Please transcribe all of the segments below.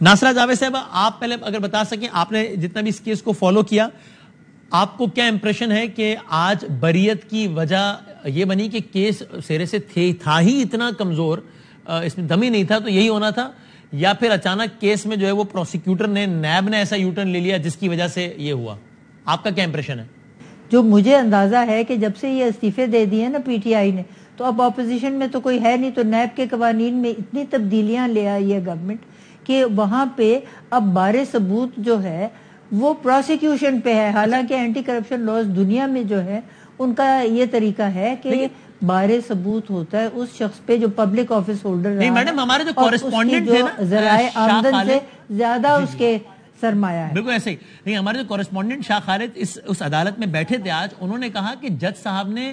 ناصرہ جاوید صاحب, آپ پہلے اگر بتا سکیں, آپ نے جتنا بھی اس کیس کو فالو کیا, آپ کو کیا امپریشن ہے کہ آج بریت کی وجہ یہ بنی کہ کیس سرے سے تھا ہی اتنا کمزور, اس میں دم ہی نہیں تھا تو یہی ہونا تھا, یا پھر اچانک کیس میں جو ہے وہ پروسیکیوٹر نے, نیب نے ایسا یوٹرن لے لیا جس کی وجہ سے یہ ہوا؟ آپ کا کیا امپریشن ہے؟ جو مجھے اندازہ ہے کہ جب سے یہ استعفے دے دیے نا پی ٹی آئی نے, تو اب اپوزیشن میں تو کوئی ہے نہیں, تو نیب کے قوانین میں اتنی تبدیلیاں لے آئی ہے گورنمنٹ کہ وہاں پہ اب بارے ثبوت جو ہے وہ پروسیکیوشن پہ ہے. حالانکہ اینٹی کرپشن لاز دنیا میں جو ہے ان کا یہ طریقہ ہے کہ بارے ثبوت ہوتا ہے اس شخص پہ جو پبلک آفس ہولڈر نہیں میڈم, ہمارے جو کورسپونڈنٹ تھے نا ذرائع آمدن سے زیادہ اس کے سرمایہ ہے. بالکل ایسے ہی. نہیں, ہمارے جو کورسپونڈنٹ شاہ خالد اس عدالت میں بیٹھے تھے آج, انہوں نے کہا کہ جج صاحب نے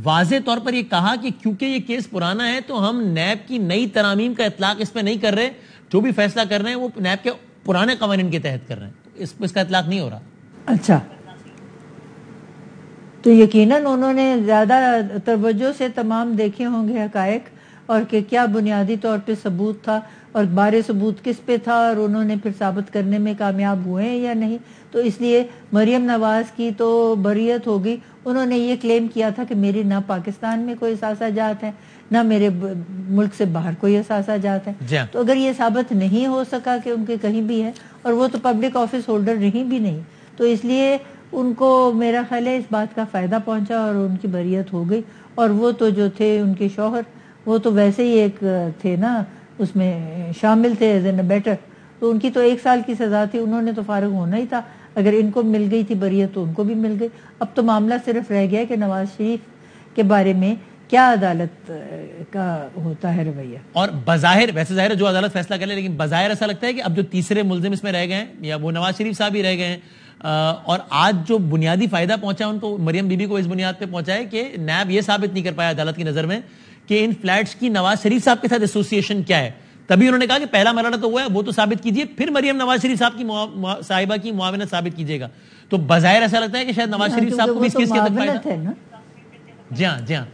واضح طور پر یہ کہا کہ کیونکہ یہ کیس پرانا ہے تو ہم نیب کی نئی ترامیم کا اطلاق اس پہ نہیں کر رہے, جو بھی فیصلہ کر رہے ہیں وہ نیب کے پرانے قوانین کے تحت کر رہے ہیں, اس کا اطلاق نہیں ہو رہا. اچھا, تو یقیناً انہوں نے زیادہ توجہ سے تمام دیکھے ہوں گے حقائق, اور کہ کیا بنیادی طور پہ ثبوت تھا اور بارے ثبوت کس پہ تھا, اور انہوں نے پھر ثابت کرنے میں کامیاب ہوئے ہیں یا نہیں. تو اس لیے مریم نواز کی تو بریت ہو گئی. انہوں نے یہ کلیم کیا تھا کہ میری نہ پاکستان میں کوئی اثاثہ جات ہے, نہ میرے ملک سے باہر کوئی اثاثہ جات ہے. تو اگر یہ ثابت نہیں ہو سکا کہ ان کے کہیں بھی ہے, اور وہ تو پبلک آفس ہولڈر رہی بھی نہیں, تو اس لیے ان کو میرا خیال ہے اس بات کا فائدہ پہنچا اور ان کی بریت ہو گئی. اور وہ تو جو تھے ان کے شوہر, وہ تو ویسے ہی ایک تھے نا, اس میں شامل تھے ایز این بیٹر, تو ان کی تو 1 سال کی سزا تھی, انہوں نے تو فارغ ہونا ہی تھا. اگر ان کو مل گئی تھی بریت تو ان کو بھی مل گئی. اب تو معاملہ صرف رہ گیا کہ نواز شریف کے بارے میں کیا عدالت کا ہوتا ہے رویہ. اور بظاہر, ویسے ظاہر جو عدالت فیصلہ کر لے, لیکن بظاہر ایسا لگتا ہے کہ اب جو تیسرے ملزم اس میں رہ گئے ہیں, یا وہ نواز شریف صاحب ہی رہ گئے ہیں, اور آج جو بنیادی فائدہ پہنچا ان کو, مریم بی بی کو اس بنیاد پہ پہنچا ہے کہ نیب یہ ثابت نہیں کر پایا عدالت کی نظر میں کہ ان فلیٹس کی نواز شریف صاحب کے ساتھ ایسوسیشن کیا ہے. تبھی انہوں نے کہا کہ پہلا مرحلہ تو ہوا ہے, وہ تو ثابت کیجئے, پھر مریم نواز شریف صاحب کی صاحبہ کی معاونت ثابت کیجئے گا. تو بظاہر ایسا لگتا ہے کہ شاید نواز شریف صاحب کو بھی اس کیس کے اندر فائدہ ہے. جی ہاں,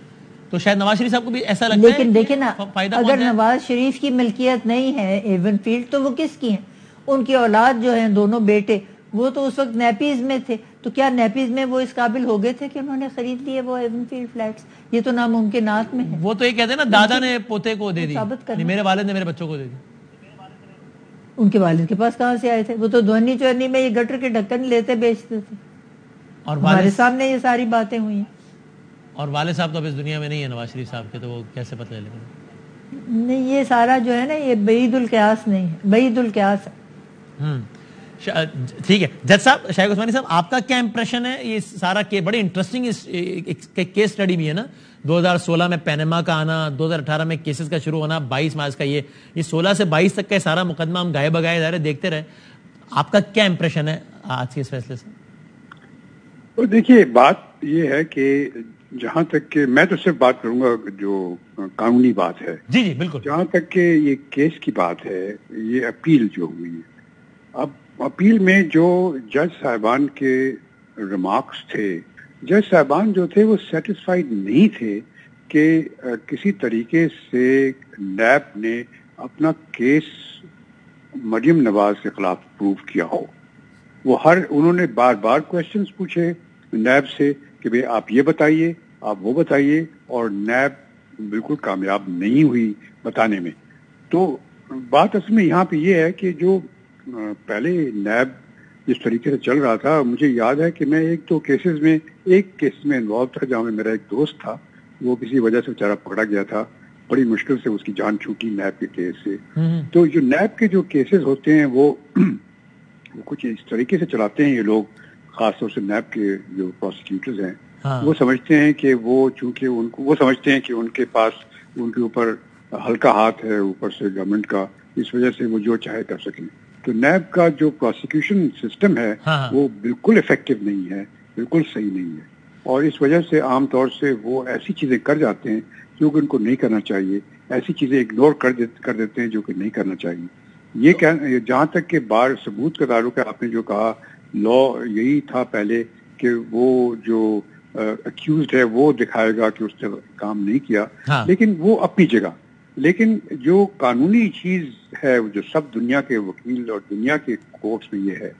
تو شاید نواز شریف صاحب کو بھی ایسا لگتا ہے. لیکن دیکھیں نا, اگر نواز شریف کی ملکیت نہیں ہے ایون فیلڈ, تو وہ کس کی ہیں؟ ان کی اولاد جو ہیں, دونوں بیٹے, وہ تو اس وقت نیپیز میں تھے. تو کیا نیپیز میں وہ اس قابل ہو گئے تھے کہ انہوں نے خرید لیے وہ ایون فیلڈ فلیٹس؟ یہ تو ناممکنات میں ہے. وہ تو یہ کہتے ہیں نا, دادا نے پوتے کو دے دی, میرے والد نے میرے بچوں کو دے دی. ان کے والد کے پاس کہاں سے آئے تھے؟ وہ تو دھونی چورنی میں یہ گٹر کے ڈھکن لیتے بیچتے تھے, اور ہمارے سامنے یہ ساری باتیں ہوئی ہیں. اور والد صاحب تو اب اس دنیا میں نہیں ہے نواز شریف صاحب کے, تو وہ کیسے پتہ لے لیں؟ نہیں, یہ سارا جو ہے نا یہ بعید القیاس نہیں ہے, بعید القیاس ہے. ٹھیک ہے جج صاحب, شاہد عثمانی صاحب, آپ کا کیا امپریشن ہے؟ یہ سارا بڑے انٹرسٹنگ کیس اسٹڈی بھی ہے نا, 2016 میں پینما کا آنا, 2018 میں کیسز کا شروع ہونا, 22 مارچ کا یہ 16 سے 22 تک کا سارا مقدمہ ہم گائے بگائے ادارے دیکھتے رہے. آپ کا کیا امپریشن ہے آج کے اس فیصلے سے؟ دیکھیے, بات یہ ہے کہ جہاں تک کہ میں تو صرف بات کروں گا جو قانونی بات ہے. جی بالکل. جہاں تک کہ یہ کیس کی بات ہے, یہ اپیل جو ہوئی ہے, اب اپیل میں جو جج صاحبان کے ریمارکس تھے, جج صاحبان جو تھے وہ سیٹسفائیڈ نہیں تھے کہ کسی طریقے سے نیب نے اپنا کیس مریم نواز کے خلاف پروف کیا ہو. انہوں نے بار بار کویسچنز پوچھے نیب سے کہ بھئی آپ یہ بتائیے, آپ وہ بتائیے, اور نیب بالکل کامیاب نہیں ہوئی بتانے میں. تو بات اصل میں یہاں پہ یہ ہے کہ جو پہلے نیب جس طریقے سے چل رہا تھا, مجھے یاد ہے کہ میں ایک کیس میں انوالو تھا جہاں میں میرا ایک دوست تھا, وہ کسی وجہ سے بیچارہ پکڑا گیا تھا, بڑی مشکل سے اس کی جان چھوٹی نیب کے کیس سے. تو جو نیب کے جو کیسز ہوتے ہیں وہ کچھ اس طریقے سے چلاتے ہیں یہ لوگ, خاص طور سے نیب کے جو پروسیکیوٹرز ہیں, وہ سمجھتے ہیں کہ وہ چونکہ وہ سمجھتے ہیں کہ ان کے پاس ان کے اوپر ہلکا ہاتھ ہے اوپر سے گورنمنٹ کا, اس وجہ سے وہ جو چاہے کر سکیں. تو نیب کا جو پروسیکیوشن سسٹم ہے وہ بالکل افیکٹو نہیں ہے, بالکل صحیح نہیں ہے, اور اس وجہ سے عام طور سے وہ ایسی چیزیں کر جاتے ہیں جو کہ ان کو نہیں کرنا چاہیے, ایسی چیزیں اگنور کر دیتے ہیں جو کہ نہیں کرنا چاہیے. یہ جہاں تک کہ بار ثبوت کا تعلق ہے, آپ نے جو کہا لا یہی تھا پہلے کہ وہ جو اکیوزڈ ہے وہ دکھائے گا کہ اس نے کام نہیں کیا, لیکن وہ اپنی جگہ لیکن جو قانونی چیز ہے جو سب دنیا کے وکیل اور دنیا کے کورٹس میں یہ ہے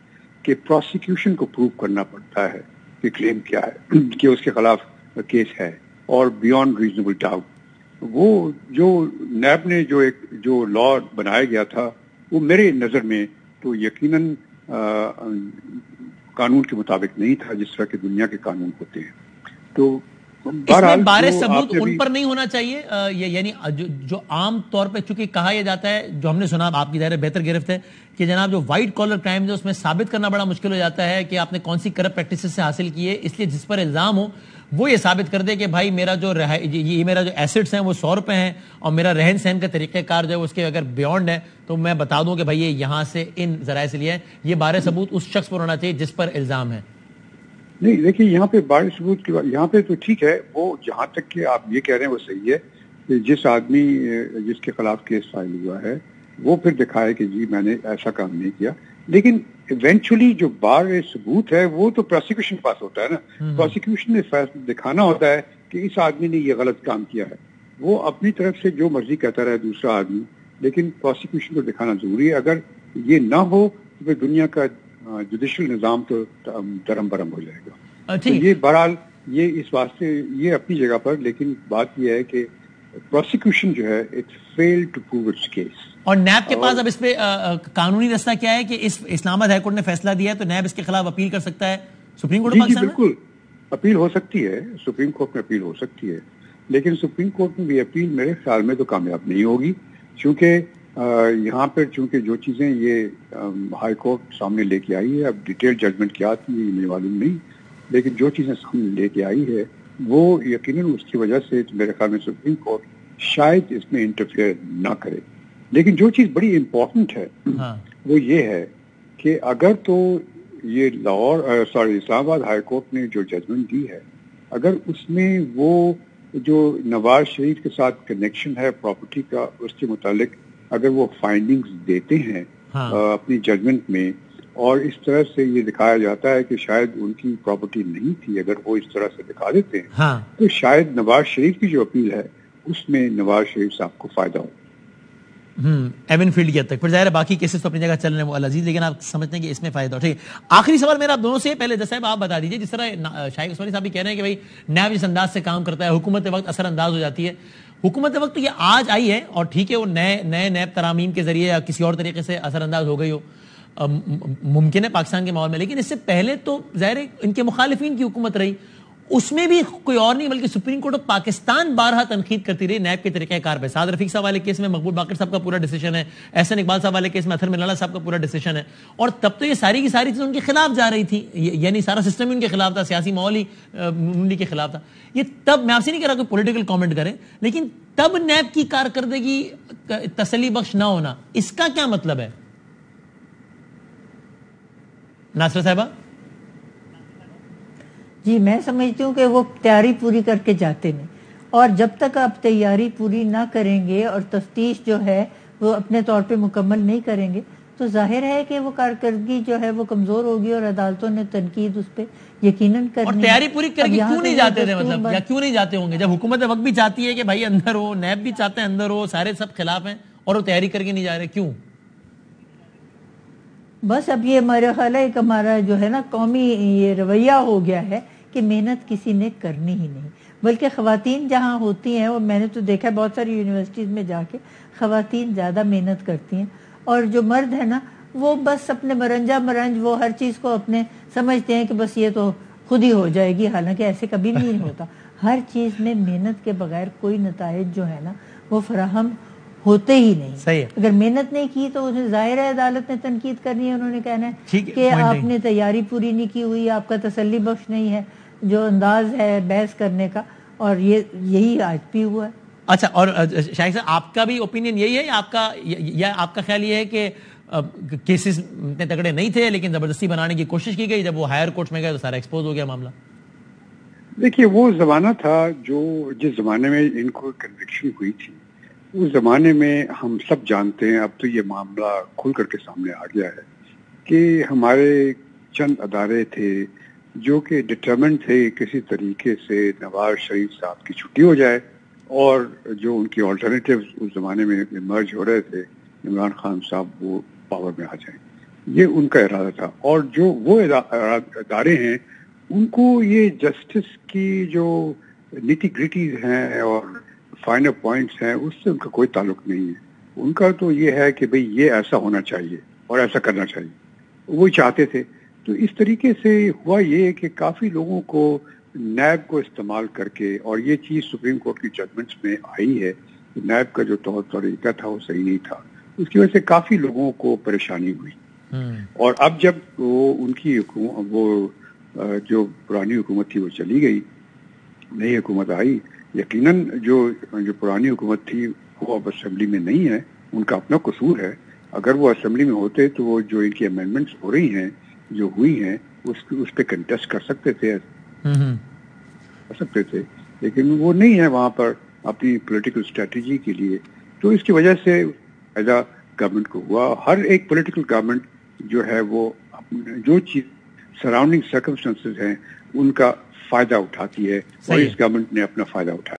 کہ پروسیکیوشن کو پروو کرنا پڑتا ہے کہ کلیم کیا ہے کہ اس کے خلاف کیس ہے اور بیونڈ ریزنیبل ڈاؤٹ. وہ جو نیب نے جو لا بنایا گیا تھا وہ میرے نظر میں تو یقیناً قانون کے مطابق نہیں تھا جس طرح کے دنیا کے قانون ہوتے ہیں. تو اس میں بارے ثبوت ان پر نہیں ہونا چاہیے, یعنی جو عام طور پہ چونکہ کہا یہ جاتا ہے, جو ہم نے سنا, آپ کی ظاہر بہتر گرفت ہے کہ جناب جو وائٹ کالر کرائم ہے اس میں ثابت کرنا بڑا مشکل ہو جاتا ہے کہ آپ نے کون سی کرپٹ پریکٹسز سے حاصل کی ہے, اس لیے جس پر الزام ہو وہ یہ ثابت کر دے کہ بھائی میرا جو ایسٹس ہیں وہ 100 روپے ہیں اور میرا رہن سہن کا طریقہ کار جو ہے اس کے اگر بیونڈ ہے تو میں بتا دوں کہ بھائی یہ یہاں سے ان ذرائع سے لیا ہے. یہ بارے ثبوت اس شخص پر ہونا چاہیے جس پر الزام ہے. نہیں دیکھیے یہاں پہ بارے ثبوت کی یہاں پہ تو ٹھیک ہے, وہ جہاں تک کہ آپ یہ کہہ رہے ہیں وہ صحیح ہے کہ جس آدمی جس کے خلاف کیس فائل ہوا ہے وہ پھر دکھائے کہ جی میں نے ایسا کام نہیں کیا, لیکن ایونچولی جو بارے ثبوت ہے وہ تو پروسیکیوشن کے پاس ہوتا ہے نا. پروسیکیوشن نے دکھانا ہوتا ہے کہ اس آدمی نے یہ غلط کام کیا ہے. وہ اپنی طرف سے جو مرضی کہتا رہے دوسرا آدمی, لیکن پروسیکیوشن کو دکھانا ضروری ہے. اگر یہ نہ ہو تو پھر دنیا کا جوڈیشل نظام تو درم برم ہو جائے گا. تو یہ بہرحال یہ اس واسطے یہ اپنی جگہ پر, لیکن بات یہ ہے کہ پروسیکیوشن جو ہے it fail to prove its case. اور نیب کے پاس اب اس پہ قانونی رستہ کیا ہے کہ اسلام آباد ہائی کورٹ نے فیصلہ دیا ہے تو نیب اس کے خلاف اپیل کر سکتا ہے سپریم کورٹ پاکستان میں؟ بالکل اپیل ہو سکتی ہے, سپریم کورٹ میں اپیل ہو سکتی ہے, لیکن سپریم کورٹ میں بھی اپیل میرے خیال میں تو کامیاب نہیں ہوگی, کیونکہ یہاں پر چونکہ جو چیزیں یہ ہائی کورٹ سامنے لے کے آئی ہے, اب ڈیٹیل ججمنٹ کیا تھی یہ مجھے معلوم نہیں, لیکن جو چیزیں سامنے لے کے آئی ہے وہ یقیناً اس کی وجہ سے میرے خیال میں سپریم کورٹ شاید اس میں انٹرفیئر نہ کرے. لیکن جو چیز بڑی امپورٹنٹ ہے وہ یہ ہے کہ اگر تو یہ اسلام آباد ہائی کورٹ نے جو ججمنٹ دی ہے, اگر اس میں وہ جو نواز شریف کے ساتھ کنیکشن ہے پراپرٹی کا اس کے متعلق اگر وہ فائنڈنگز دیتے ہیں اپنی ججمنٹ میں, اور اس طرح سے یہ دکھایا جاتا ہے کہ شاید ان کی پراپرٹی نہیں تھی, اگر وہ اس طرح سے دکھا دیتے ہیں تو شاید نواز شریف کی جو اپیل ہے اس میں نواز شریف صاحب کو فائدہ ہو. ایون فیلڈ کی حد تک پھر ظاہر ہے باقی کیسز تو اپنی جگہ چل رہے ہیں وہ العزیز, لیکن آپ سمجھتے ہیں کہ اس میں فائدہ ہو. ٹھیک ہے, آخری سوال میرا آپ دونوں سے, پہلے جس صاحب آپ بتا دیجیے جس طرح شاہد عثمانی صاحب بھی کہہ رہے ہیں کہ بھائی نیب جس انداز سے کام کرتا ہے حکومت وقت اثر انداز ہو جاتی ہے, حکومت وقت تو یہ آج آئی ہے اور ٹھیک ہے وہ نئے نیب ترامیم کے ذریعے یا کسی اور طریقے سے اثر انداز ہو گئی ہو, ممکن ہے پاکستان کے ماحول میں, لیکن اس سے پہلے تو ظاہر ہے ان کے مخالفین کی حکومت رہی, اس میں بھی کوئی اور نہیں بلکہ سپریم کورٹ آف پاکستان بارہا تنقید کرتی رہی نیب کے طریقہ کار پہ. سعد رفیق صاحب والے کیس میں مقبول باقر صاحب کا پورا ڈیسیشن ہے, احسن اقبال صاحب والے کیس میں اطہر ملالہ صاحب کا پورا ڈیسیشن ہے, اور تب تو یہ ساری کی ساری چیزیں ان کے خلاف جا رہی تھی, یعنی سارا سسٹم ہی ان کے خلاف تھا, سیاسی ماحول ہی انہی کے خلاف تھا. یہ تب میں آپ سے نہیں کہہ رہا کہ پولیٹیکل کامنٹ کریں, لیکن تب نیب کی کارکردگی تسلی بخش نہ ہونا اس کا کیا مطلب ہے ناصرہ صاحبہ؟ جی میں سمجھتی ہوں کہ وہ تیاری پوری کر کے جاتے نہیں, اور جب تک آپ تیاری پوری نہ کریں گے اور تفتیش جو ہے وہ اپنے طور پہ مکمل نہیں کریں گے تو ظاہر ہے کہ وہ کارکردگی جو ہے وہ کمزور ہوگی, اور عدالتوں نے تنقید اس پہ یقیناً کرنی. اور تیاری پوری کر کے کیوں نہیں جاتے تھے, مطلب یا کیوں نہیں جاتے ہوں گے جب حکومت وقت بھی چاہتی ہے کہ بھائی اندر ہو, نیب بھی چاہتے ہیں اندر ہو, سارے سب خلاف ہیں اور وہ تیاری کر کے نہیں جا رہے, کیوں؟ بس اب یہ ہمارا خیال ہے, ایک ہمارا جو ہے نا قومی یہ رویہ ہو گیا ہے کہ محنت کسی نے کرنی ہی نہیں, بلکہ خواتین جہاں ہوتی ہیں, اور میں نے تو دیکھا بہت ساری یونیورسٹیز میں جا کے خواتین زیادہ محنت کرتی ہیں, اور جو مرد ہے نا وہ بس اپنے مرنج وہ ہر چیز کو اپنے سمجھتے ہیں کہ بس یہ تو خود ہی ہو جائے گی, حالانکہ ایسے کبھی نہیں ہوتا. ہر چیز میں محنت کے بغیر کوئی نتائج جو ہے نا وہ فراہم ہوتے ہی نہیں. صحیح ہے. اگر محنت نہیں کی تو اسے ظاہر ہے عدالت نے تنقید کرنی ہے, انہوں نے کہنا ہے کہ آپ نے تیاری پوری نہیں کی ہوئی, آپ کا تسلی بخش نہیں ہے جو انداز ہے بحث کرنے کا, اور یہی آج بھی ہوا ہے. اچھا, اور شاہد صاحب آپ کا بھی اوپینین یہی ہے یا آپ کا خیال یہ ہے کہ کیسز اتنے تگڑے نہیں تھے لیکن زبردستی بنانے کی کوشش کی گئی, جب وہ ہائر کورٹ میں گئے تو سارا ایکسپوز ہو گیا معاملہ؟ دیکھیے وہ زمانہ تھا جو جس زمانے میں ان کو کنوکشن ہوئی تھی, اس زمانے میں ہم سب جانتے ہیں, اب تو یہ معاملہ کھل کر کے سامنے آ گیا ہے کہ ہمارے چند ادارے تھے جو کہ ڈٹرمنٹ تھے کسی طریقے سے نواز شریف صاحب کی چھٹی ہو جائے اور جو ان کی آلٹرنیٹیوز اس زمانے میں ایمرج ہو رہے تھے، عمران خان صاحب وہ پاور میں آ جائیں، یہ ان کا ارادہ تھا. اور جو وہ ادارے ہیں ان کو یہ جسٹس کی جو نیٹی گریٹیز ہیں اور فائنر پوائنٹس ہیں اس سے ان کا کوئی تعلق نہیں ہے. ان کا تو یہ ہے کہ بھئی یہ ایسا ہونا چاہیے اور ایسا کرنا چاہیے، وہی چاہتے تھے. تو اس طریقے سے ہوا یہ کہ کافی لوگوں کو نیب کو استعمال کر کے، اور یہ چیز سپریم کورٹ کی ججمنٹس میں آئی ہے کہ نیب کا جو طور طریقہ تھا وہ صحیح نہیں تھا، اس کی وجہ سے کافی لوگوں کو پریشانی ہوئی. اور اب جب وہ ان کی جو پرانی حکومت تھی وہ چلی گئی، نئی حکومت آئی، یقیناً جو پرانی حکومت تھی وہ اب اسمبلی میں نہیں ہے، ان کا اپنا قصور ہے. اگر وہ اسمبلی میں ہوتے تو وہ جو ان کی امینڈمنٹس ہو رہی ہیں جو ہوئی ہیں اس پہ کنٹیسٹ کر سکتے تھے، لیکن وہ نہیں ہے وہاں پر اپنی پولیٹیکل اسٹریٹجی کے لیے. تو اس کی وجہ سے فائدہ گورنمنٹ کو ہوا. ہر ایک پولیٹیکل گورنمنٹ جو ہے وہ جو چیز سراؤنڈنگ سرکمسٹانسز ہیں ان کا فائدہ اٹھاتی ہے، اور اس گورنمنٹ نے اپنا فائدہ اٹھایا.